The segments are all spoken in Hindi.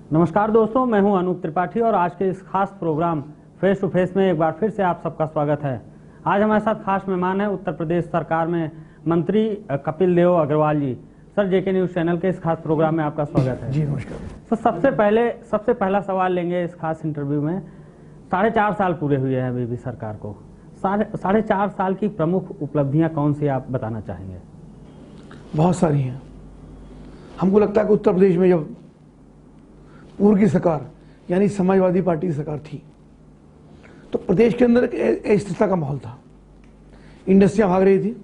नमस्कार दोस्तों, मैं हूं अनूप त्रिपाठी और आज के इस खास प्रोग्राम फेस टू फेस में एक बार फिर से आप सबका स्वागत है। आज हमारे साथ खास मेहमान हैं उत्तर प्रदेश सरकार में मंत्री कपिल देव अग्रवाल जी। सर, जेके न्यूज चैनल के इस खास प्रोग्राम में आपका स्वागत है। जी नमस्कार। सर, सबसे पहला सवाल लेंगे इस खास इंटरव्यू में। 4.5 साल पूरे हुए हैं अभी भी सरकार को। 4.5 साल की प्रमुख उपलब्धियां कौन सी आप बताना चाहेंगे? बहुत सारी हैं। हमको लगता है कि उत्तर प्रदेश में जब पूर्व की सरकार यानी समाजवादी पार्टी की सरकार थी तो प्रदेश के अंदर एक अस्थिरता का माहौल था। इंडस्ट्रियां भाग रही थी,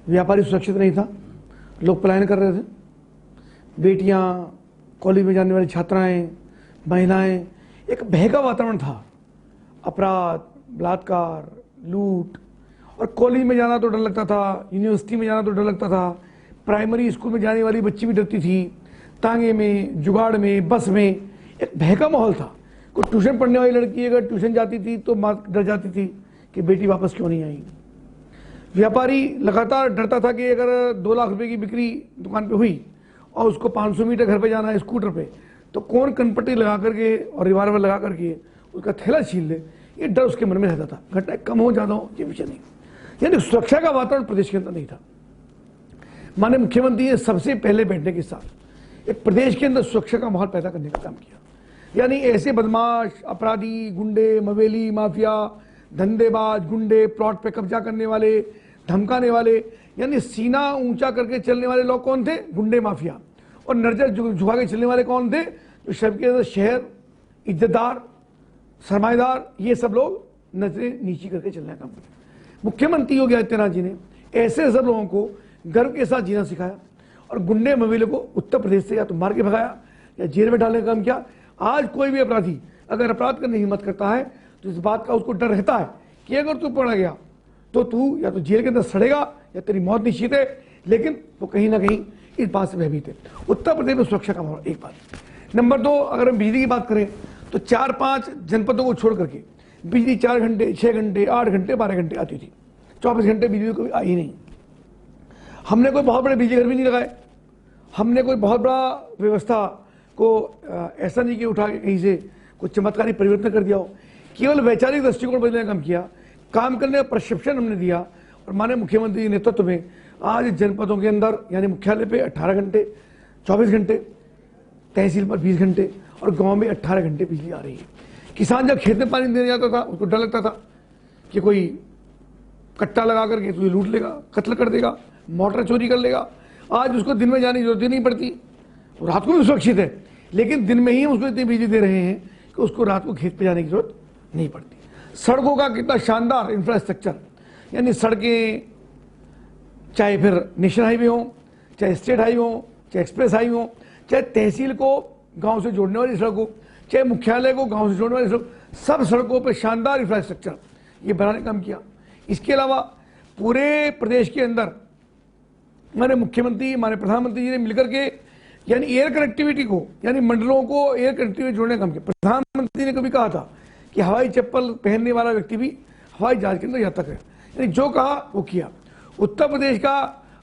व्यापारी सुरक्षित नहीं था, लोग पलायन कर रहे थे, बेटियां, कॉलेज में जाने वाली छात्राएं, महिलाएं, एक बहका वातावरण था। अपराध, बलात्कार, लूट, और कॉलेज में जाना तो डर लगता था, यूनिवर्सिटी में जाना तो डर लगता था, प्राइमरी स्कूल में जाने वाली बच्ची भी डरती थी, तांगे में, जुगाड़ में, बस में एक बहका माहौल था। कोई ट्यूशन पढ़ने वाली लड़की अगर ट्यूशन जाती थी तो माँ डर जाती थी कि बेटी वापस क्यों नहीं आई। व्यापारी लगातार डरता था कि अगर 2 लाख रुपए की बिक्री दुकान पे हुई और उसको 500 मीटर घर पे जाना है स्कूटर पे, तो कौन कनपट्टी लगा करके और रिवाल्वर लगा करके उसका थैला छीन ले, ये डर उसके मन में रहता था। घटनाएं कम हो ज़्यादा हो ये विषय नहीं, यानी सुरक्षा का वातावरण प्रदेश के अंदर नहीं था। माननीय मुख्यमंत्री ने सबसे पहले बैठने के साथ एक प्रदेश के अंदर सुरक्षा का माहौल पैदा करने का काम किया। यानी ऐसे बदमाश, अपराधी, गुंडे, मवेली, माफिया, धंधेबाज, गुंडे, प्लॉट पे कब्जा करने वाले, धमकाने वाले, यानी सीना ऊंचा करके चलने वाले लोग कौन थे? गुंडे, माफिया। और नजर झुका के चलने वाले कौन थे? जो शहर के अंदर शहर, इज्जतदार, सरमाएदार, ये सब लोग नजरें नीची करके चलने का काम करते। मुख्यमंत्री योगी आदित्यनाथ जी ने ऐसे सब लोगों को गर्व के साथ जीना सिखाया और गुंडे मवेले को उत्तर प्रदेश से या तो मार के भगाया या जेल में डालने का काम किया। आज कोई भी अपराधी अगर अपराध करने की हिम्मत करता है तो इस बात का उसको डर रहता है कि अगर तू पकड़ा गया तो तू या तो जेल के अंदर सड़ेगा या तेरी मौत निश्चित है, लेकिन वो कहीं ना कहीं इस बात से भयभीत है। उत्तर प्रदेश में सुरक्षा का माहौल, एक बात। नंबर 2, अगर हम बिजली की बात करें तो 4-5 जनपदों को छोड़ करके बिजली 4 घंटे, 6 घंटे, 8 घंटे, 12 घंटे आती थी। 24 घंटे बिजली कोई आई नहीं। हमने कोई बहुत बड़े बिजली घर भी नहीं लगाए, हमने कोई बहुत बड़ा व्यवस्था को ऐसा नहीं कि उठा के कहीं से कुछ चमत्कारी परिवर्तन कर दिया हो। केवल वैचारिक दृष्टिकोण बदलने का काम किया, काम करने का प्रशिक्षण हमने दिया। और माननीय मुख्यमंत्री के नेतृत्व में आज जनपदों के अंदर यानी मुख्यालय पे 18 घंटे, 24 घंटे, तहसील पर 20 घंटे और गांव में 18 घंटे बिजली आ रही है। किसान जब खेत में पानी देने जाता था उसको डर लगता था कि कोई कट्टा लगा करके तुझे लूट लेगा, कत्ल कर देगा, मोटर चोरी कर लेगा। आज उसको दिन में जाने की जरूरत ही नहीं पड़ती, रात को भी सुरक्षित है, लेकिन दिन में ही उसको इतनी बिजली दे रहे हैं कि उसको रात को खेत पे जाने की जरूरत नहीं पड़ती। सड़कों का कितना शानदार इंफ्रास्ट्रक्चर, यानी सड़कें चाहे फिर नेशनल हाईवे हो, चाहे स्टेट हाईवे हो, चाहे एक्सप्रेस हाईवे हो, चाहे तहसील को गांव से जोड़ने वाली सड़क हो, चाहे मुख्यालय को गांव से जोड़ने वाली सड़क, सब सड़कों पर शानदार इंफ्रास्ट्रक्चर ये बनाने का काम किया। इसके अलावा पूरे प्रदेश के अंदर हमारे मुख्यमंत्री, हमारे प्रधानमंत्री जी ने मिलकर के यानी एयर कनेक्टिविटी को, यानी मंडलों को एयर कनेक्टिविटी जोड़ने का काम किया। प्रधानमंत्री ने कभी कहा था कि हवाई चप्पल पहनने वाला व्यक्ति भी हवाई जहाज के अंदर यात्रा करे, यानी जो कहा वो किया। उत्तर प्रदेश का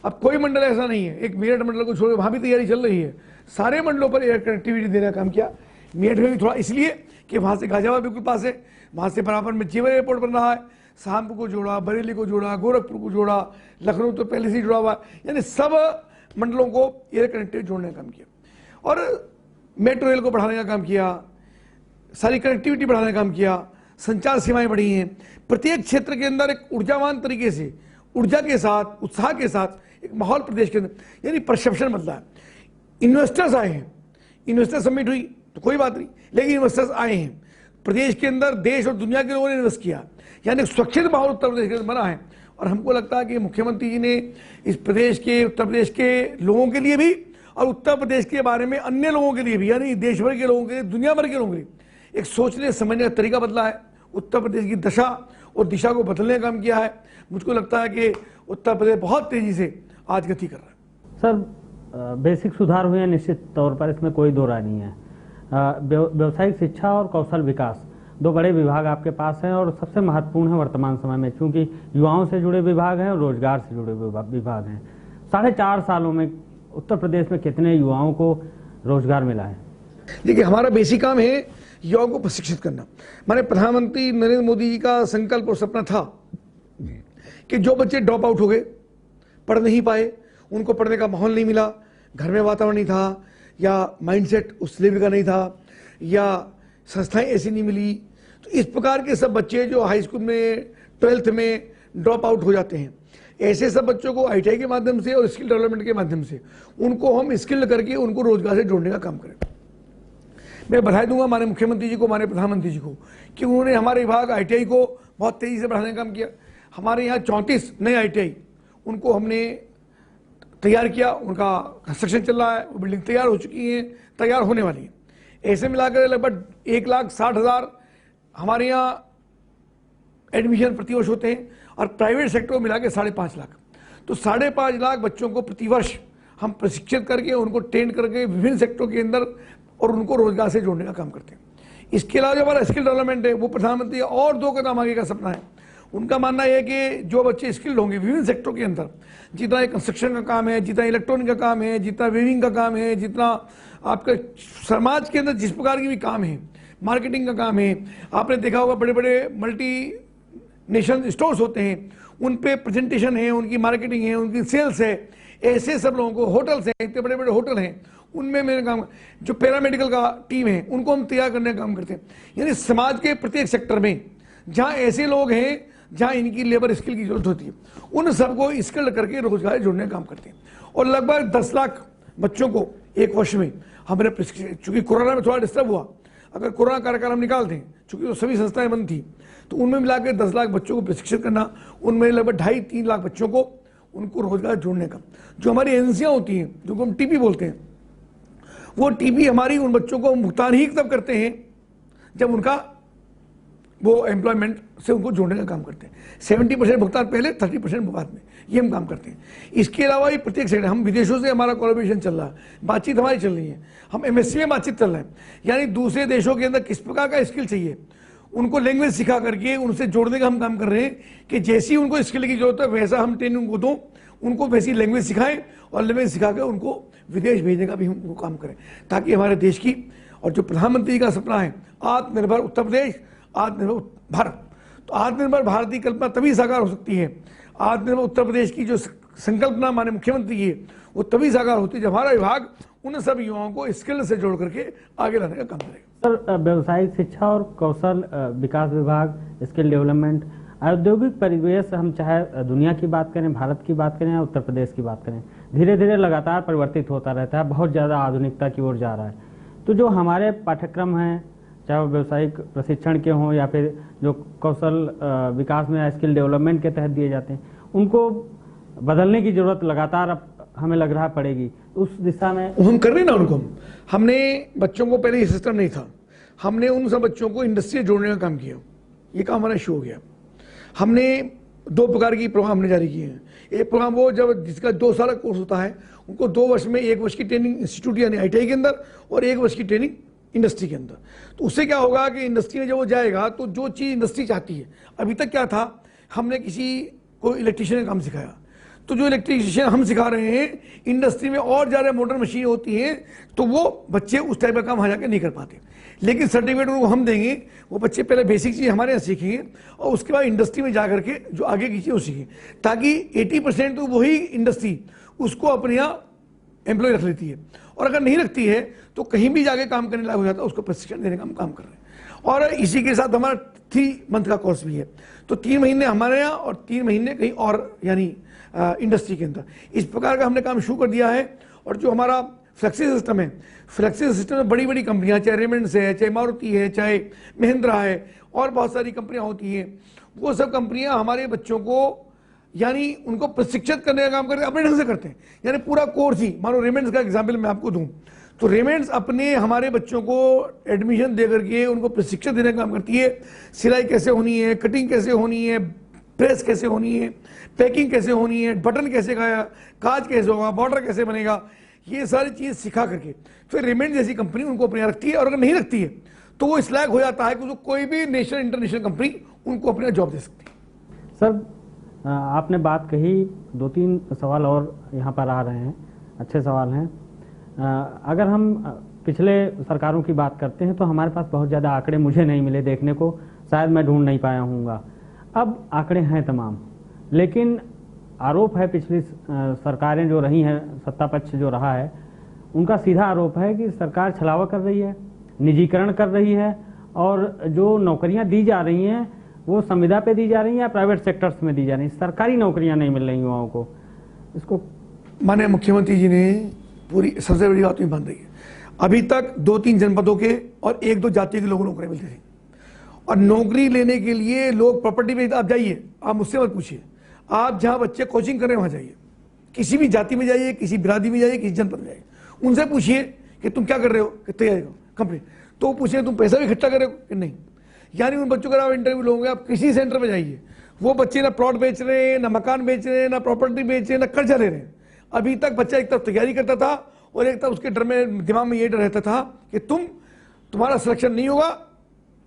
अब कोई मंडल ऐसा नहीं है, एक मेरठ मंडल को छोड़ वहां भी तैयारी चल रही है, सारे मंडलों पर एयर कनेक्टिविटी देने का काम किया। मेरठ में भी थोड़ा इसलिए कि वहां से गाजियाबाद बिल्कुल पास है, वहां से बराबर में जेवर एयरपोर्ट बन रहा है, शामपुर को जोड़ा, बरेली को जोड़ा, गोरखपुर को जोड़ा, लखनऊ तो पहले से जुड़ा हुआ, यानी सब मंडलों को एयर कनेक्टिविटी जोड़ने का काम किया। और मेट्रो रेल को बढ़ाने का काम किया, सारी कनेक्टिविटी बढ़ाने का काम किया, संचार सीमाएं बढ़ी हैं। प्रत्येक क्षेत्र के अंदर एक ऊर्जावान तरीके से, ऊर्जा के साथ, उत्साह के साथ एक माहौल प्रदेश के अंदर यानी परसेप्शन बदला है। इन्वेस्टर्स आए हैं, इन्वेस्टर समिट हुई तो कोई बात नहीं, लेकिन इन्वेस्टर्स आए हैं प्रदेश के अंदर, देश और दुनिया के लोगों ने इन्वेस्ट किया, यानी सुरक्षित माहौल उत्तर प्रदेश के अंदर बना है। और हमको लगता है कि मुख्यमंत्री जी ने इस प्रदेश के, उत्तर प्रदेश के लोगों के लिए भी और उत्तर प्रदेश के बारे में अन्य लोगों के लिए भी, यानी देश भर के लोगों के लिए, दुनिया भर के लोगों के लिए एक सोचने समझने का तरीका बदला है। उत्तर प्रदेश की दशा और दिशा को बदलने का काम किया है। मुझको लगता है कि उत्तर प्रदेश बहुत तेजी से आज गति कर रहा है। सर, बेसिक सुधार हुए हैं निश्चित तौर पर, इसमें कोई दो राय नहीं है। व्यावसायिक शिक्षा और कौशल विकास 2 बड़े विभाग आपके पास हैं और सबसे महत्वपूर्ण है वर्तमान समय में, क्योंकि युवाओं से जुड़े विभाग हैं और रोजगार से जुड़े विभाग हैं। 4.5 सालों में उत्तर प्रदेश में कितने युवाओं को रोजगार मिला है? देखिए, हमारा बेसिक काम है युवाओं को प्रशिक्षित करना। माने प्रधानमंत्री नरेंद्र मोदी जी का संकल्प और सपना था कि जो बच्चे ड्रॉप आउट हो गए, पढ़ नहीं पाए, उनको पढ़ने का माहौल नहीं मिला, घर में वातावरण नहीं था, या माइंडसेट उस लेवल का नहीं था, या संस्थाएं ऐसी नहीं मिली, तो इस प्रकार के सब बच्चे जो हाई स्कूल में 12th में ड्रॉप आउट हो जाते हैं, ऐसे सब बच्चों को ITI के माध्यम से और स्किल डेवलपमेंट के माध्यम से उनको हम स्किल करके उनको रोजगार से जोड़ने का काम करें। मैं बधाई दूंगा माननीय मुख्यमंत्री जी को, माननीय प्रधानमंत्री जी को, कि उन्होंने हमारे विभाग ITI को बहुत तेजी से बढ़ाने का काम किया। हमारे यहाँ 34 नए ITI उनको हमने तैयार किया, उनका कंस्ट्रक्शन चल रहा है, वो बिल्डिंग तैयार हो चुकी है, तैयार होने वाली है। ऐसे मिलाकर लगभग 1,60,000 हमारे यहाँ एडमिशन प्रतिवर्ष होते हैं, और प्राइवेट सेक्टर को मिला के 5.5 लाख। तो 5.5 लाख बच्चों को प्रतिवर्ष हम प्रशिक्षित करके उनको ट्रेन करके विभिन्न सेक्टरों के अंदर और उनको रोजगार से जोड़ने का काम करते हैं। इसके अलावा जो हमारा स्किल डेवलपमेंट है, वो प्रधानमंत्री और 2 कदम आगे का सपना है। उनका मानना है कि जो बच्चे स्किल्ड होंगे विभिन्न सेक्टरों के अंदर, जितना कंस्ट्रक्शन का काम है, जितना इलेक्ट्रॉनिक का काम है, जितना वेविंग का काम है, जितना आपका समाज के अंदर जिस प्रकार की भी काम है, मार्केटिंग का काम है, आपने देखा होगा बड़े बड़े मल्टी नेशनल स्टोर्स होते हैं, उन पे प्रेजेंटेशन है, उनकी मार्केटिंग है, उनकी सेल्स है, ऐसे सब लोगों को, होटल्स हैं, इतने बड़े बड़े होटल हैं, उनमें मेरे काम, जो पैरामेडिकल का टीम है उनको हम तैयार करने का काम करते हैं। यानी समाज के प्रत्येक सेक्टर में जहां ऐसे लोग हैं जहां इनकी लेबर स्किल की जरूरत होती है, उन सबको स्किल करके रोजगार जोड़ने का काम करते हैं। और लगभग 10 लाख बच्चों को एक वर्ष में हमने, चूंकि कोरोना में थोड़ा डिस्टर्ब हुआ, अगर कोरोना कार्यकाल हम निकाल दें, चूंकि तो सभी संस्थाएं बंद थी, तो उनमें मिलाकर 10 लाख बच्चों को प्रशिक्षित करना, उनमें लगभग 2.5-3 लाख बच्चों को उनको रोजगार जोड़ने का। जो हमारी एजेंसियां होती हैं, जो हम TP बोलते हैं, वो TP हमारी उन बच्चों को भुगतान ही तब करते हैं जब उनका वो एम्प्लॉयमेंट से उनको जोड़ने का काम करते हैं। 70% भुगतान पहले, 30% बाद में, ये हम काम करते हैं। इसके अलावा ही प्रत्येक सेक्टर, हम विदेशों से हमारा कोलैबोरेशन चल रहा है, बातचीत हमारी चल रही है, हम MSc में बातचीत चल रहे हैं, यानी दूसरे देशों के अंदर किस प्रकार का स्किल चाहिए, उनको लैंग्वेज सिखा करके उनसे जोड़ने का हम काम कर रहे हैं कि जैसी उनको स्किल की जरूरत है वैसा हम ट्रेनिंग उनको दूं, उनको वैसी लैंग्वेज सिखाएं, और लैंग्वेज सिखा कर उनको विदेश भेजने का भी हम काम करें, ताकि हमारे देश की, और जो प्रधानमंत्री का सपना है आत्मनिर्भर उत्तर प्रदेश, आत्मनिर्भर भारत, तो आत्मनिर्भर भारत की कल्पना तभी साकार हो सकती है, आत्मनिर्भर उत्तर प्रदेश की जो संकल्पना माननीय मुख्यमंत्री की है, वो तभी साकार होती है जब हमारा विभाग उन सब युवाओं को स्किल से जोड़ करके आगे लाने का काम करेगा। सर, व्यावसायिक शिक्षा और कौशल विकास विभाग, स्किल डेवलपमेंट, औद्योगिक परिवेश, हम चाहे दुनिया की बात करें, भारत की बात करें या उत्तर प्रदेश की बात करें, धीरे धीरे लगातार परिवर्तित होता रहता है, बहुत ज़्यादा आधुनिकता की ओर जा रहा है। तो जो हमारे पाठ्यक्रम हैं, चाहे वो व्यावसायिक प्रशिक्षण के हों या फिर जो कौशल विकास में या स्किल डेवलपमेंट के तहत दिए जाते हैं, उनको बदलने की जरूरत लगातार अब हमें लग रहा पड़ेगी। उस दिशा में हम कर रहे हैं ना उनको। हमने बच्चों को, पहले ये सिस्टम नहीं था, हमने उन सब बच्चों को इंडस्ट्री से जोड़ने का काम किया, ये काम हमारा शुरू हो गया। हमने 2 प्रकार की प्रोग्राम हमने जारी किए हैं। एक प्रोग्राम वो जब जिसका 2 साल का कोर्स होता है, उनको 2 वर्ष में 1 वर्ष की ट्रेनिंग इंस्टीट्यूट यानी ITI के अंदर और 1 वर्ष की ट्रेनिंग इंडस्ट्री के अंदर। तो उससे क्या होगा कि इंडस्ट्री में जब वो जाएगा तो जो चीज़ इंडस्ट्री चाहती है, अभी तक क्या था, हमने किसी को इलेक्ट्रीशियन का काम सिखाया, तो जो इलेक्ट्रीशियन हम सिखा रहे हैं, इंडस्ट्री में और ज़्यादा मॉडर्न मशीन होती हैं, तो वो बच्चे उस टाइप का काम वहाँ जाकर नहीं कर पाते। लेकिन सर्टिफिकेट उनको हम देंगे, वो बच्चे पहले बेसिक चीज़ हमारे यहाँ सीखेंगे और उसके बाद इंडस्ट्री में जा करके जो आगे की चीज़ वो सीखें, ताकि 80% तो वही इंडस्ट्री उसको अपने यहाँ एम्प्लॉय रख लेती है, और अगर नहीं रखती है तो कहीं भी जाके काम करने लायक हो जाता है, उसको प्रशिक्षण देने का हम काम कर रहे हैं। और इसी के साथ हमारा 3 मंथ का कोर्स भी है, तो 3 महीने हमारे यहाँ और 3 महीने कहीं और यानी इंडस्ट्री के अंदर। इस प्रकार का हमने काम शुरू कर दिया है। और जो हमारा फ्लेक्सी सिस्टम है, फ्लेक्सी सिस्टम में बड़ी बड़ी कंपनियां, चाहे रेमंड्स है, चाहे मारुति है, चाहे महिंद्रा है, और बहुत सारी कंपनियां होती हैं, वो सब कंपनियां हमारे बच्चों को यानी उनको प्रशिक्षित करने का काम करते हैं, अपने ढंग से करते हैं। यानी पूरा कोर्स ही, मानो रेमंड्स का एग्जाम्पल मैं आपको दूं, तो रेमंड्स अपने हमारे बच्चों को एडमिशन दे करके उनको प्रशिक्षण देने का काम करती है। सिलाई कैसे होनी है, कटिंग कैसे होनी है, प्रेस कैसे होनी है, पैकिंग कैसे होनी है, बटन कैसे का, काज कैसे होगा, बॉर्डर कैसे बनेगा, ये सारी चीज़ सिखा करके फिर रेमंड जैसी कंपनी उनको अपने यहाँ रखती है। और अगर नहीं रखती है तो वो इस लायक हो जाता है कि जो कोई भी नेशनल इंटरनेशनल कंपनी उनको अपने जॉब दे सकती है। सर, आपने बात कही, 2-3 सवाल और यहाँ पर आ रहे हैं, अच्छे सवाल हैं। अगर हम पिछले सरकारों की बात करते हैं तो हमारे पास बहुत ज़्यादा आंकड़े मुझे नहीं मिले देखने को, शायद मैं ढूंढ नहीं पाया हूँगा। अब आंकड़े हैं तमाम, लेकिन आरोप है पिछली सरकारें जो रही हैं, सत्ता पक्ष जो रहा है, उनका सीधा आरोप है कि सरकार छलावा कर रही है, निजीकरण कर रही है, और जो नौकरियां दी जा रही हैं वो संविदा पे दी जा रही हैं या प्राइवेट सेक्टर्स में दी जा रही हैं, सरकारी नौकरियां नहीं मिल रही युवाओं को। इसको माननीय मुख्यमंत्री जी ने पूरी सबसे बड़ी बात में बन रही है, अभी तक 2-3 जनपदों के और 1-2 जातियों के लोगों को नौकरी मिलती थी, और नौकरी लेने के लिए लोग प्रॉपर्टी में, आप जाइए, आप मुझसे मत पूछिए, आप जहाँ बच्चे कोचिंग कर रहे हैं वहाँ जाइए, किसी भी जाति में जाइए, किसी बिरादरी में जाइए, किसी जनपद में जाइए, उनसे पूछिए कि तुम क्या कर रहे हो, कि तैयारी करो कंपनी, तो पूछिए तुम पैसा भी इकट्ठा कर रहे हो कि नहीं। यानी उन बच्चों का आप इंटरव्यू लोगे, आप किसी सेंटर में जाइए, वो बच्चे ना प्लॉट बेच रहे हैं, ना मकान बेच रहे हैं, ना प्रॉपर्टी बेच रहे हैं, ना कर्जा ले रहे हैं। अभी तक बच्चा एक तरफ तैयारी करता था और एक तरफ उसके डर में, दिमाग में ये डर रहता था कि तुम्हारा सिलेक्शन नहीं होगा,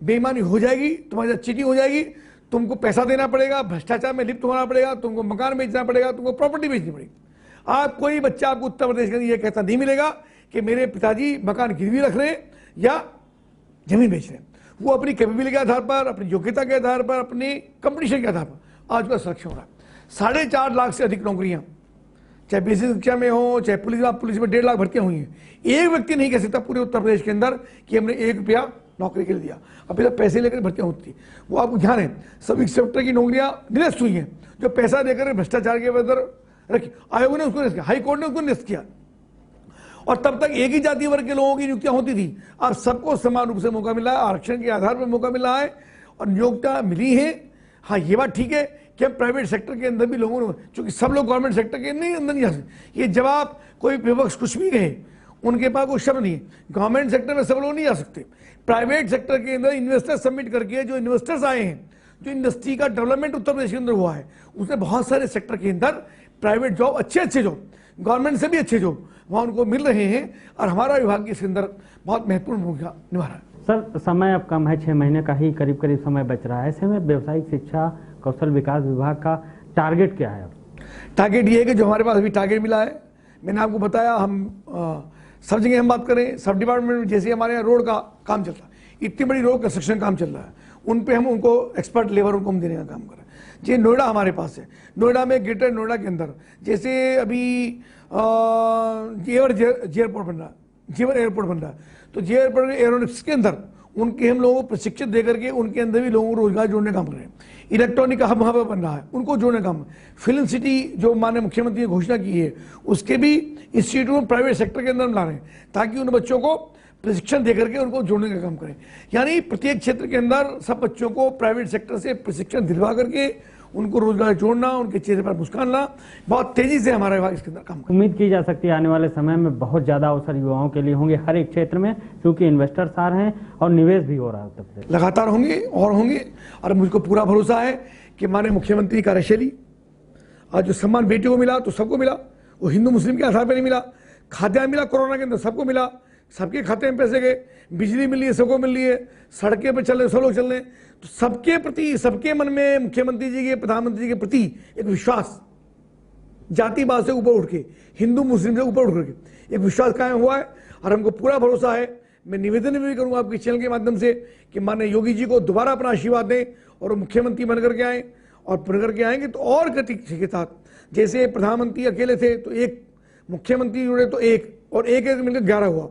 बेईमानी हो जाएगी, तुम्हारी चीटिंग हो जाएगी, तुमको पैसा देना पड़ेगा, भ्रष्टाचार में लिप्त होना पड़ेगा, तुमको मकान बेचना पड़ेगा, तुमको प्रॉपर्टी बेचनी पड़ेगी। आप कोई बच्चा आपको उत्तर प्रदेश के अंदर ये कहता नहीं मिलेगा कि मेरे पिताजी मकान गिरवी रख रहे हैं या जमीन बेच रहे हैं। वो अपनी कैपेबिलिटी के आधार पर, अपनी योग्यता के आधार पर, अपनी कंपटीशन के आधार पर आज का सिलेक्शन हो रहा है। 4.5 लाख से अधिक नौकरियां, चाहे बेसिक शिक्षा में हो, चाहे पुलिस में 1.5 लाख भर्तियां हुई हैं। एक व्यक्ति नहीं कह सकता पूरे उत्तर प्रदेश के अंदर कि हमने 1 रुपया नौकरी के लिए दिया। अभी तक पैसे लेकर भर्तियां होती, वो आपको ध्यान है, सभी सेक्टर की नौकरियां निरस्त हुई हैं, जो पैसा देकर भ्रष्टाचार के अंदर रखी। आयोग ने उसको निरस्त किया, हाई कोर्ट ने उसको निरस्त किया, और तब तक एक ही जाति वर्ग के लोगों की नियुक्तियां होती थी। अब सबको समान रूप से मौका मिला है, आरक्षण के आधार पर मौका मिला है और नियोक्ता मिली है। हाँ, ये बात ठीक है कि हम प्राइवेट सेक्टर के अंदर भी लोगों ने, चूंकि सब लोग गवर्नमेंट सेक्टर के अंदर नहीं आ सकते, ये जवाब कोई विपक्ष कुछ भी कहे, उनके पास कोई शब्द नहीं है। गवर्नमेंट सेक्टर में सब लोग नहीं आ सकते, प्राइवेट सेक्टर के अंदर इन्वेस्टर सबमिट करके जो इन्वेस्टर्स आए हैं, जो इंडस्ट्री का डेवलपमेंट उत्तर प्रदेश के अंदर हुआ है, उसमें बहुत सारे सेक्टर के अंदर प्राइवेट जॉब, अच्छे जॉब, गवर्नमेंट से भी अच्छे जॉब वहाँ उनको मिल रहे हैं, और हमारा विभाग इसके अंदर बहुत महत्वपूर्ण भूमिका निभा रहा है। सर, समय अब कम है, 6 महीने का ही करीब समय बच रहा है। ऐसे में व्यवसायिक शिक्षा कौशल विकास विभाग का टारगेट क्या है? अब टारगेट ये है कि जो हमारे पास अभी टारगेट मिला है, मैंने आपको बताया, हम सब जगह हम बात करें, सब डिपार्टमेंट में जैसे हमारे यहाँ रोड का काम चल रहा है, इतनी बड़ी रोड कंस्ट्रक्शन काम चल रहा है, उन पे हम उनको एक्सपर्ट लेबर उनको हम देने का काम कर रहे हैं। ये नोएडा हमारे पास है, नोएडा में, ग्रेटर नोएडा के अंदर जैसे अभी जेवर एयरपोर्ट बन रहा है, जेवर एयरपोर्ट बन रहा है, तो जेवर एयरपोर्ट एरोनॉटिक्स के अंदर उनके हम लोगों को प्रशिक्षित देकर के उनके अंदर भी लोगों को रोजगार जोड़ने का काम कर रहे हैं। इलेक्ट्रॉनिक हब वहाँ पर बन रहा है, उनको जोड़ने का काम। फिल्म सिटी जो माननीय मुख्यमंत्री ने घोषणा की है, उसके भी इंस्टीट्यूट प्राइवेट सेक्टर के अंदर हम ला रहे हैं, ताकि उन बच्चों को प्रशिक्षण देकर के उनको जोड़ने का काम करें। यानी प्रत्येक क्षेत्र के अंदर सब बच्चों को प्राइवेट सेक्टर से प्रशिक्षण दिलवा करके उनको रोजगार जोड़ना, उनके चेहरे पर मुस्कान ला, बहुत तेजी से हमारा विभाग इसके अंदर काम करें। उम्मीद की जा सकती है आने वाले समय में बहुत ज़्यादा अवसर युवाओं के लिए होंगे हर एक क्षेत्र में, क्योंकि इन्वेस्टर्स आ रहे हैं और निवेश भी हो रहा है। तब लगातार होंगे और होंगे, और मुझको पूरा भरोसा है कि माननीय मुख्यमंत्री कार्यशैली, आज जो सम्मान बेटियों को मिला तो सबको मिला, वो हिंदू मुस्लिम के आधार पर नहीं मिला, खाद्यान्न मिला कोरोना के अंदर सबको मिला, सबके खाते में पैसे गए, बिजली मिल रही है सबको मिल रही है, सड़कें पर चल रहे सब लोग चल रहे हैं, तो सबके प्रति, सबके मन में मुख्यमंत्री जी के, प्रधानमंत्री जी के प्रति एक विश्वास, जातिवाद से ऊपर उठ के, हिंदू मुस्लिम से ऊपर उठ के एक विश्वास कायम हुआ है, और हमको पूरा भरोसा है। मैं निवेदन भी करूंगा आपके चैनल के माध्यम से कि माननीय योगी जी को दोबारा अपना आशीर्वाद दें और वो मुख्यमंत्री बनकर के आए, और बनकर के आएंगे तो और गति के साथ, जैसे प्रधानमंत्री अकेले थे तो एक, मुख्यमंत्री जुड़े तो एक, और एक मिलकर 11 हुआ,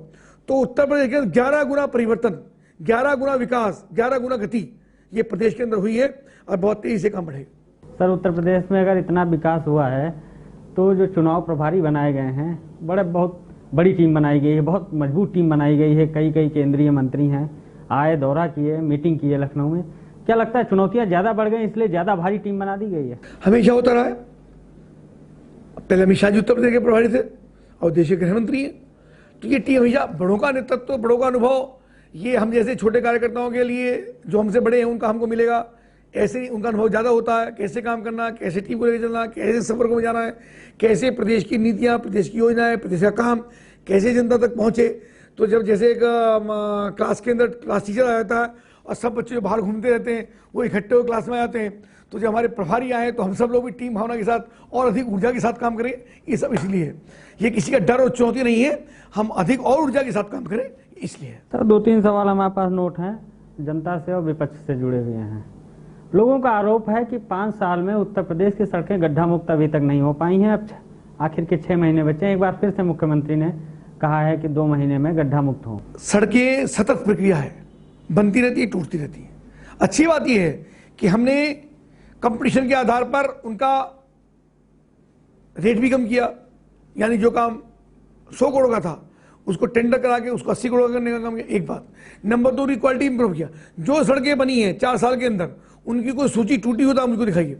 तो उत्तर प्रदेश के 11 गुना परिवर्तन, 11 गुना विकास, 11 गुना गति ये प्रदेश के अंदर हुई है, और बहुत तेजी से काम बढ़ेगा। सर, उत्तर प्रदेश में अगर इतना विकास हुआ है तो जो चुनाव प्रभारी बनाए गए हैं, बहुत बड़ी टीम बनाई गई है, बहुत मजबूत टीम बनाई गई है, कई केंद्रीय मंत्री हैं, आए, दौरा किए, मीटिंग की है लखनऊ में। क्या लगता है चुनौतियां ज्यादा बढ़ गई इसलिए ज्यादा भारी टीम बना दी गई है? हमेशा होता रहा है। पहले अमित शाह जी उत्तर प्रदेश के प्रभारी थे और देश के गृह मंत्री हैं, तो ये टीम हमेशा बड़ों का नेतृत्व, बड़ों का अनुभव, ये हम जैसे छोटे कार्यकर्ताओं के लिए जो हमसे बड़े हैं उनका हमको मिलेगा, ऐसे ही उनका अनुभव ज़्यादा होता है, कैसे काम करना, कैसे टीम को लेकर चलना, कैसे सफर को जाना है, कैसे प्रदेश की नीतियाँ, प्रदेश की योजनाएं, प्रदेश का काम कैसे जनता तक पहुँचे। तो जब जैसे एक क्लास के अंदर क्लास टीचर आ जाता है और सब बच्चे जो बाहर घूमते रहते हैं वो इकट्ठे हो क्लास में आते हैं, तो जब हमारे प्रभारी आए तो हम सब लोग भी टीम भावना के साथ और अधिक ऊर्जा के साथ काम करें। ये सब इसलिए है, ये किसी का डर और चुनौती नहीं है, हम अधिक और ऊर्जा के साथ काम करें इसलिए है। सर 2-3 सवाल हमारे पास नोट हैं, जनता से और विपक्ष से जुड़े हुए हैं। लोगों का आरोप है कि 5 साल में उत्तर प्रदेश की सड़कें गड्ढा मुक्त अभी तक नहीं हो पाई हैं। अब आखिर के 6 महीने बचे हैं। एक बार फिर से मुख्यमंत्री ने कहा है कि 2 महीने में गड्ढा मुक्त हो। सड़कें सतत प्रक्रिया है, बनती रहती है, टूटती रहती है। अच्छी बात यह है कि हमने कंपटीशन के आधार पर उनका रेट भी कम किया, यानी जो काम 100 करोड़ का था उसको टेंडर करा के उसको 80 करोड़ करने का काम किया। एक बात। नंबर 2, क्वालिटी इंप्रूव किया। जो सड़कें बनी हैं 4 साल के अंदर, उनकी कोई सूची टूटी हो तो आप मुझको दिखाइए।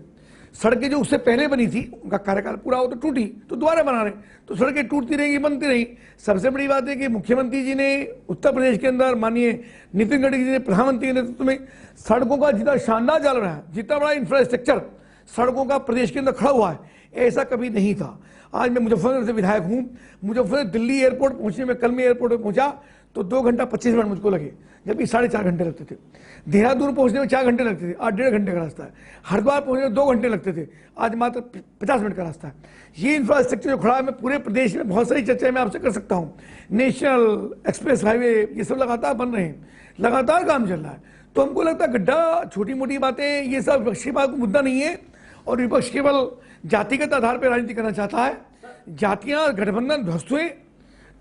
सड़कें जो उससे पहले बनी थी उनका कार्यकाल पूरा हो तो टूटी, तो दोबारा बना रहे, तो सड़कें टूटती रहेंगी, बनती रही। सबसे बड़ी बात है कि मुख्यमंत्री जी ने उत्तर प्रदेश के अंदर माननीय नितिन गडकरी जी ने प्रधानमंत्री के नेतृत्व में सड़कों का जितना शानदार चल रहा है, जितना बड़ा इंफ्रास्ट्रक्चर सड़कों का प्रदेश के अंदर खड़ा हुआ है, ऐसा कभी नहीं था। आज मैं मुजफ्फरनगर से विधायक हूँ। मुजफ्फरनगर दिल्ली एयरपोर्ट पहुंचने में, कल मैं एयरपोर्ट पर पहुंचा तो 2 घंटा 25 मिनट मुझको लगे, जबकि 4.5 घंटे लगते थे। देहरादून पहुंचने में 4 घंटे लगते थे, आज 1.5 घंटे का रास्ता है। हरिद्वार पहुंचने में 2 घंटे लगते थे, आज मात्र 50 मिनट का रास्ता है। ये इंफ्रास्ट्रक्चर जो खड़ा है, मैं पूरे प्रदेश में बहुत सारी चर्चाएं मैं आपसे कर सकता हूँ। नेशनल एक्सप्रेस हाईवे ये सब लगातार बन रहे हैं, लगातार काम चल रहा है। तो हमको लगता है गड्ढा, छोटी मोटी बातें, ये सब विपक्ष की बात मुद्दा नहीं है। और विपक्ष केवल जातिगत आधार पर राजनीति करना चाहता है। जातियां गठबंधन ध्वस्त हुए,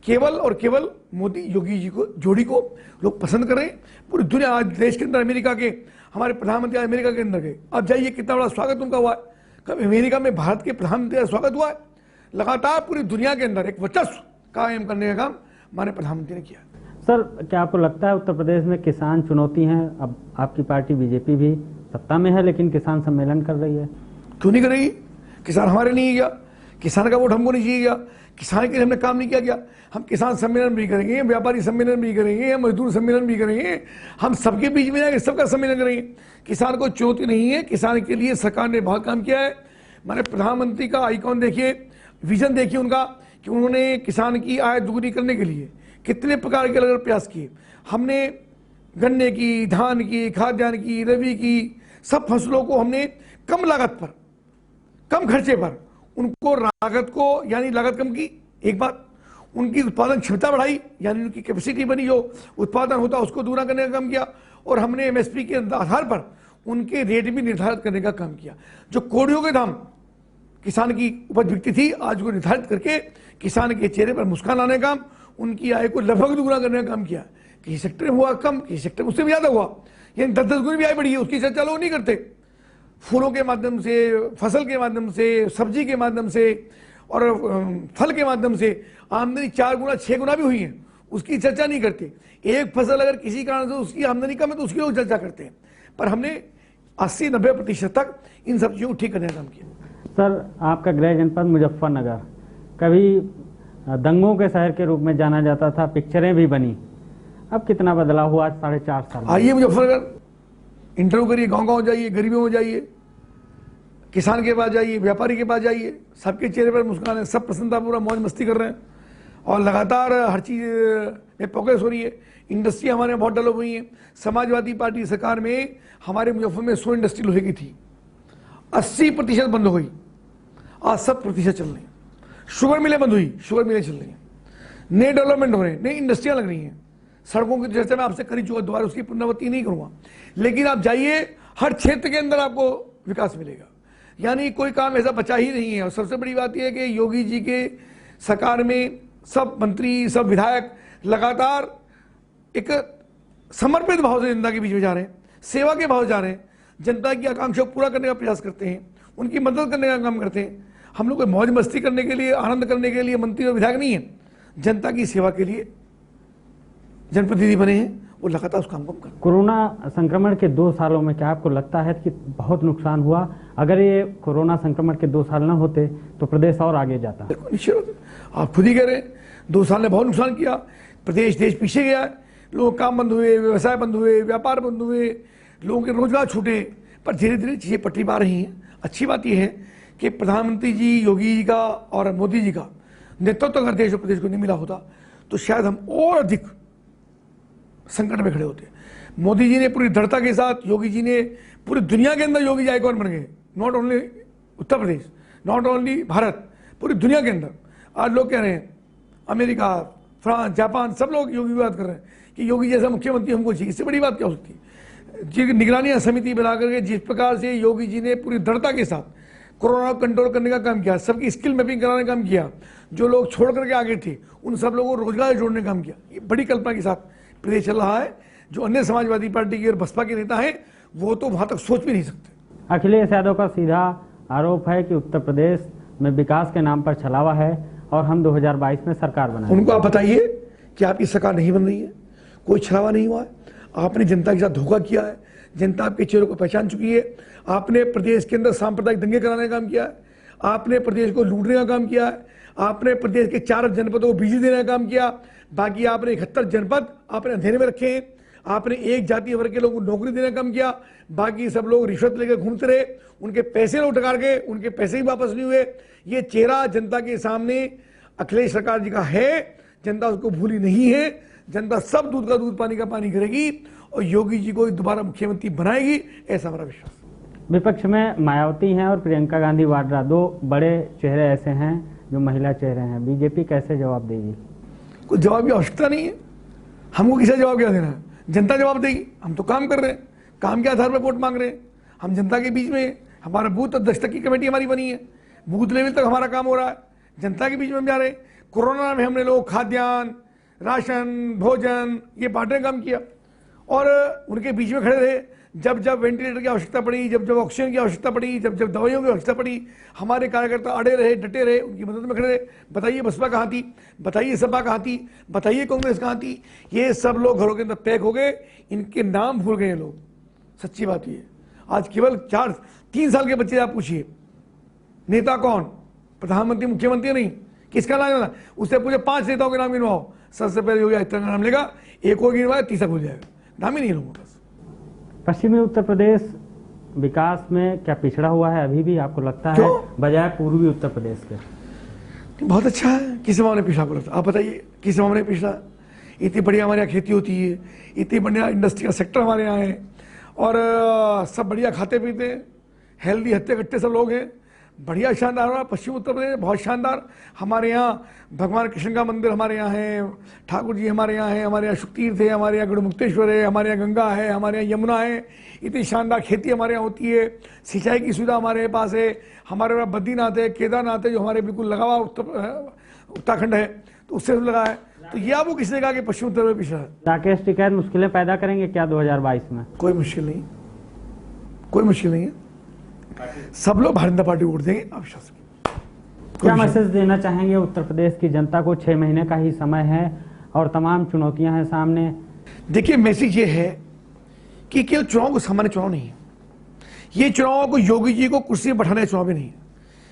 केवल और केवल मोदी योगी जी को जोड़ी को लोग पसंद करें। पूरी दुनिया, आज देश के अंदर अमेरिका के हमारे प्रधानमंत्री अमेरिका के अंदर गए, अब जाइए कितना बड़ा स्वागत उनका हुआ है। कब अमेरिका में भारत के प्रधानमंत्री का स्वागत हुआ है? लगातार पूरी दुनिया के अंदर एक वर्चस्व कायम करने का काम हमारे प्रधानमंत्री ने किया। सर क्या आपको लगता है उत्तर प्रदेश में किसान चुनौती हैं? अब आपकी पार्टी बीजेपी भी सत्ता में है, लेकिन किसान सम्मेलन कर रही है, क्यों नहीं करेगी? किसान हमारे नहीं गया, किसान का वोट हमको नहीं चाहिए गया, किसान के लिए हमने काम नहीं किया गया। हम किसान सम्मेलन भी करेंगे, व्यापारी सम्मेलन भी करेंगे, मजदूर सम्मेलन भी करेंगे, हम सबके बीच में जाकर सबका सम्मेलन करेंगे। किसान को चुनौती नहीं है, किसान के लिए सरकार ने बहुत काम किया है। हमारे प्रधानमंत्री का आइकॉन देखिए, विजन देखिए उनका, कि उन्होंने किसान की आय दोगुनी करने के लिए कितने प्रकार के अलग अलग प्रयास किए। हमने गन्ने की, धान की, खाद्यान्न की, रबी की, सब फसलों को हमने कम लागत पर, कम खर्चे पर उनको लागत को, यानी लागत कम की। एक बात, उनकी उत्पादन क्षमता बढ़ाई, यानी उनकी कैपेसिटी बनी, जो उत्पादन होता उसको दूना करने का काम किया। और हमने एमएसपी के आधार पर उनके रेट भी निर्धारित करने का काम किया। जो कोड़ियों के दाम किसान की उपज बिकती थी, आज को निर्धारित करके किसान के चेहरे पर मुस्कान आने का काम, उनकी आय को लगभग दुगुना करने का काम किया। किसी सेक्टर में हुआ कम, किसी सेक्टर में उससे भी ज्यादा हुआ, यानी 10-10 गुनी भी आय बढ़ी है, उसकी चर्चा लोग नहीं करते। फूलों के माध्यम से, फसल के माध्यम से, सब्जी के माध्यम से और फल के माध्यम से आमदनी 4 गुना 6 गुना भी हुई है, उसकी चर्चा नहीं करते। एक फसल अगर किसी कारण से उसकी आमदनी कम है तो उसकी लोग चर्चा करते हैं, पर हमने 80-90% तक इन सब चीज़ों को ठीक करने का काम किया। सर आपका गृह जनपद मुजफ्फरनगर कभी दंगों के शहर के रूप में जाना जाता था, पिक्चरें भी बनी, अब कितना बदलाव हुआ 4.5 साल? आइए मुजफ्फरनगर, इंटरव्यू करिए, गांव-गांव जाइए, गरीबों में जाइए, किसान के पास जाइए, व्यापारी के पास जाइए, सबके चेहरे पर मुस्कान है, सब प्रसन्नतापूर्वक मौज मस्ती कर रहे हैं और लगातार हर चीज़ में प्रोग्रेस हो रही है। इंडस्ट्री हमारे यहाँ बहुत डेवलप हुई है। समाजवादी पार्टी सरकार में हमारे मुजफ्फर में 100 इंडस्ट्री लोहे की थी, 80% बंद हो गई, आज 7% चल रही है। शुगर मिलें बंद हुई, शुगर मिलें चल रही हैं, नए डेवलपमेंट हो रहे हैं, नई इंडस्ट्रियाँ लग रही हैं। सड़कों की चर्चा मैं आपसे करी चुका, दोबारा उसकी पुनरावृत्ति नहीं करूँगा, लेकिन आप जाइए, हर क्षेत्र के अंदर आपको विकास मिलेगा, यानी कोई काम ऐसा बचा ही नहीं है। और सबसे बड़ी बात यह है कि योगी जी के सरकार में सब मंत्री, सब विधायक लगातार एक समर्पित भाव से जनता के बीच में जा रहे हैं, सेवा के भाव जा रहे हैं, जनता की आकांक्षा को पूरा करने का प्रयास करते हैं, उनकी मदद करने का काम करते हैं। हम लोग कोई मौज मस्ती करने के लिए, आनंद करने के लिए मंत्री और विधायक नहीं है, जनता की सेवा के लिए जनप्रतिनिधि बने हैं, वो लगातार उस काम को करते हैं। कोरोना संक्रमण के 2 सालों में क्या आपको लगता है कि बहुत नुकसान हुआ? अगर ये कोरोना संक्रमण के 2 साल न होते तो प्रदेश और आगे जाता। निश्चित, आप खुद ही कह रहे हैं, 2 साल ने बहुत नुकसान किया, प्रदेश देश पीछे गया है, लोगों के काम बंद हुए, व्यवसाय बंद हुए, व्यापार बंद हुए, लोगों के रोजगार छूटे, पर धीरे धीरे चीजें पटरी पा रही हैं। अच्छी बात यह है कि प्रधानमंत्री जी, योगी जी का और मोदी जी का नेतृत्व अगर देश और प्रदेश को नहीं मिला होता तो शायद हम और अधिक संकट में खड़े होते। मोदी जी ने पूरी दृढ़ता के साथ, योगी जी ने पूरी दुनिया के अंदर योगी जी आइकॉन बन गए, not only Uttar Pradesh, not only Bharat, पूरी दुनिया के अंदर। आज लोग कह रहे हैं अमेरिका, फ्रांस, जापान, सब लोग योगी की बात कर रहे हैं कि योगी जैसा मुख्यमंत्री हमको चाहिए। इससे बड़ी बात क्या हो सकती है? जी निगरानी समिति बना करके जिस प्रकार से योगी जी ने पूरी दृढ़ता के साथ कोरोना को कंट्रोल करने का काम किया, सबकी स्किल मैपिंग कराने का काम किया, जो लोग छोड़ करके आगे थे उन सब लोगों को रोजगार जोड़ने का काम किया, ये बड़ी कल्पना के साथ प्रदेश चल रहा है। जो अन्य समाजवादी पार्टी के और बसपा के नेता हैं वो तो वहां तक सोच भी नहीं सकते। अखिलेश यादव का सीधा आरोप है कि उत्तर प्रदेश में विकास के नाम पर छलावा है और हम 2022 में सरकार बनाएंगे। उनको आप बताइए कि आपकी सरकार नहीं बन रही है, कोई छलावा नहीं हुआ है, आपने जनता के साथ धोखा किया है, जनता आपके चेहरों को पहचान चुकी है, आपने प्रदेश के अंदर सांप्रदायिक दंगे कराने का काम किया है, आपने प्रदेश को लूटने का काम किया है, आपने प्रदेश के 4 जनपदों को बिजली देने का काम किया, बाकी आपने 71 जनपद आपने अंधेरे में रखे हैं, आपने एक जातीय वर्ग के लोगों को नौकरी देने का काम किया, बाकी सब लोग रिश्वत लेकर घूमते रहे, उनके पैसे लौट के उनके पैसे ही वापस नहीं हुए। ये चेहरा जनता के सामने अखिलेश सरकार जी का है, जनता उसको भूली नहीं है, जनता सब दूध का दूध पानी का पानी करेगी और योगी जी को दोबारा मुख्यमंत्री बनाएगी, ऐसा हमारा विश्वास। विपक्ष में मायावती हैं और प्रियंका गांधी वाड्रा, 2 बड़े चेहरे ऐसे हैं जो महिला चेहरे हैं, बीजेपी कैसे जवाब देगी? कोई जवाब की आवश्यकता नहीं है, हमको किसी जवाब क्या देना है, जनता जवाब देगी। हम तो काम कर रहे हैं, काम के आधार पर वोट मांग रहे हैं, हम जनता के बीच में, हमारा बूथ दस्तक की कमेटी हमारी बनी है, बूथ लेवल तक हमारा काम हो रहा है, जनता के बीच में हम जा रहे हैं। कोरोना में हमने लोग खाद्यान्न, राशन, भोजन ये बांटने का काम किया और उनके बीच में खड़े रहे। जब जब वेंटिलेटर की आवश्यकता पड़ी, जब जब ऑक्सीजन की आवश्यकता पड़ी, जब जब दवाइयों की आवश्यकता पड़ी, हमारे कार्यकर्ता अड़े रहे, डटे रहे, उनकी मदद में खड़े रहे। बताइए बसपा कहाँ थी, बताइए सपा कहाँ थी, बताइए कांग्रेस कहाँ थी? ये सब लोग घरों के अंदर पैक हो गए, इनके नाम भूल गए लोग। सच्ची बात ये, आज केवल 3 साल के बच्चे आप पूछिए नेता कौन, प्रधानमंत्री, मुख्यमंत्री नहीं, किसका नाम लेना? उससे पूछे 5 नेताओं के नाम गिनवाओ, सबसे पहले योगी आदित्यनाथ का नाम लेगा, एक और गिनवाया, तीसरा भूल जाएगा, नाम ही नहीं लूंगा। बस पश्चिमी उत्तर प्रदेश विकास में क्या पिछड़ा हुआ है अभी भी, आपको लगता है, बजाय पूर्वी उत्तर प्रदेश के? बहुत अच्छा है, किस मामले में पिछड़ा को लगता है? आप बताइए किस मामले में पिछड़ा? इतनी बढ़िया हमारे यहाँ खेती होती है, इतनी बढ़िया इंडस्ट्रियल सेक्टर हमारे यहाँ है और सब बढ़िया खाते पीते, हेल्दी हत्ते कट्टे सब लोग हैं, बढ़िया शानदार हुआ पश्चिम उत्तर प्रदेश, बहुत शानदार। हमारे यहाँ भगवान कृष्ण का मंदिर हमारे यहाँ है, ठाकुर जी हमारे यहाँ है, हमारे यहाँ शुक्तीर्थ है, हमारे यहाँ गढ़मुक्तेश्वर है, हमारे यहाँ गंगा है, हमारे यहाँ यमुना है, इतनी शानदार खेती हमारे यहाँ होती है, सिंचाई की सुविधा हमारे पास है, हमारे यहाँ बद्रीनाथ है, केदारनाथ है, जो हमारे बिल्कुल लगा हुआ उत्तराखंड है, तो उससे लगा है। तो ये आपको किसने कहा कि पश्चिम उत्तर प्रदेश पिछड़ा है? राकेश टिकैत मुश्किलें पैदा करेंगे क्या 2022 में? कोई मुश्किल नहीं, कोई मुश्किल नहीं है, सब लोग भारतीय जनता पार्टी वोट देंगे। आप क्या मैसेज देना चाहेंगे उत्तर प्रदेश की जनता को? 6 महीने का ही समय है और तमाम चुनौतियां हैं सामने। देखिए मैसेज ये है कि केवल चुनाव को सामान्य चुनाव नहीं है, ये चुनाव को योगी जी को कुर्सी पर बैठाने का चुनाव भी नहीं है,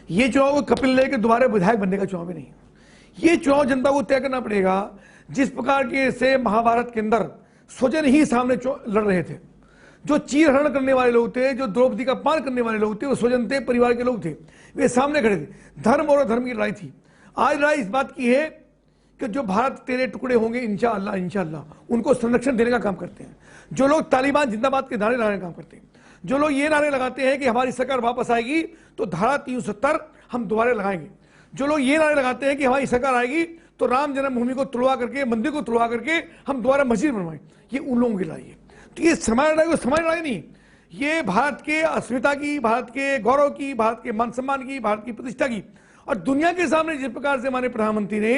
ये चुनाव को कपिल देव के दोबारा विधायक बनने का चुनाव भी नहीं है। ये चुनाव जनता को तय करना पड़ेगा। जिस प्रकार के से महाभारत के अंदर स्वजन ही सामने लड़ रहे थे, जो चीरहरण करने वाले लोग थे, जो द्रौपदी का अपमान करने वाले लोग थे, वो स्वजन थे, परिवार के लोग थे, वे सामने खड़े थे। धर्म और अधर्म की लड़ाई थी। आज लड़ाई इस बात की है कि जो भारत तेरे टुकड़े होंगे इंशाअल्लाह, इंशाअल्लाह, उनको संरक्षण देने का काम करते हैं। जो लोग तालिबान जिंदाबाद के नारे लगाने का काम करते हैं, जो लोग ये नारे लगाते हैं कि हमारी सरकार वापस आएगी तो धारा 370 हम दोबारा लगाएंगे, जो लोग ये नारे लगाते हैं कि हमारी सरकार आएगी तो राम जन्मभूमि को तुड़वा करके, मंदिर को तुड़वा करके हम दोबारा मस्जिद बनवाएं, ये उन लोगों की लड़ाई है। तो ये समाज लड़ाई को समाज लड़ाई नहीं, ये भारत के अस्मिता की, भारत के गौरव की, भारत के मान सम्मान की, भारत की प्रतिष्ठा की। और दुनिया के सामने जिस प्रकार से हमारे प्रधानमंत्री ने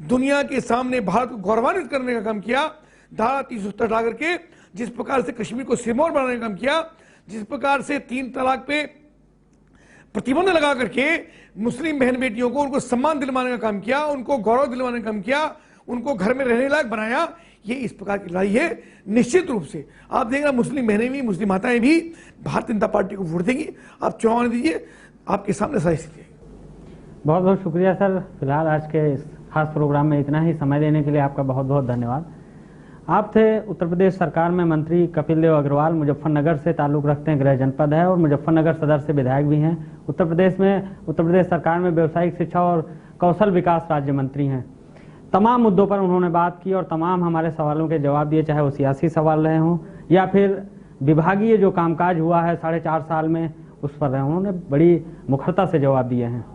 दुनिया के सामने भारत को गौरवान्वित करने का काम किया, धारा 370 हटा करके, जिस प्रकार से कश्मीर को सिरमौर बनाने का काम किया, जिस प्रकार से 3 तलाक पे प्रतिबंध लगा करके मुस्लिम बहन बेटियों को उनको सम्मान दिलवाने का काम किया, उनको गौरव दिलवाने का काम किया, उनको घर में रहने लायक बनाया, ये इस प्रकार की लड़ाई है। निश्चित रूप से आप देखेंगे मुस्लिम बहनें भी, मुस्लिम माताएं भी भारतीय जनता पार्टी को वोट देंगी। आप चुनाव आने दीजिए, आपके सामने सारी स्थिति है। बहुत बहुत शुक्रिया सर, फिलहाल आज के इस खास प्रोग्राम में इतना ही। समय देने के लिए आपका बहुत बहुत धन्यवाद। आप थे उत्तर प्रदेश सरकार में मंत्री कपिल देव अग्रवाल, मुजफ्फरनगर से ताल्लुक़ रखते हैं, गृह जनपद है और मुजफ्फरनगर सदर से विधायक भी हैं। उत्तर प्रदेश सरकार में व्यावसायिक शिक्षा और कौशल विकास राज्य मंत्री हैं। तमाम मुद्दों पर उन्होंने बात की और तमाम हमारे सवालों के जवाब दिए, चाहे वो सियासी सवाल रहे हों या फिर विभागीय जो कामकाज हुआ है 4.5 साल में उस पर रहे। उन्होंने बड़ी मुखरता से जवाब दिए हैं।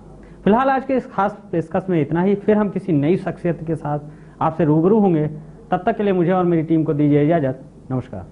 फिलहाल आज के इस खास पेशकश में इतना ही। फिर हम किसी नई शख्सियत के साथ आपसे रूबरू होंगे। तब तक के लिए मुझे और मेरी टीम को दीजिए इजाजत। नमस्कार।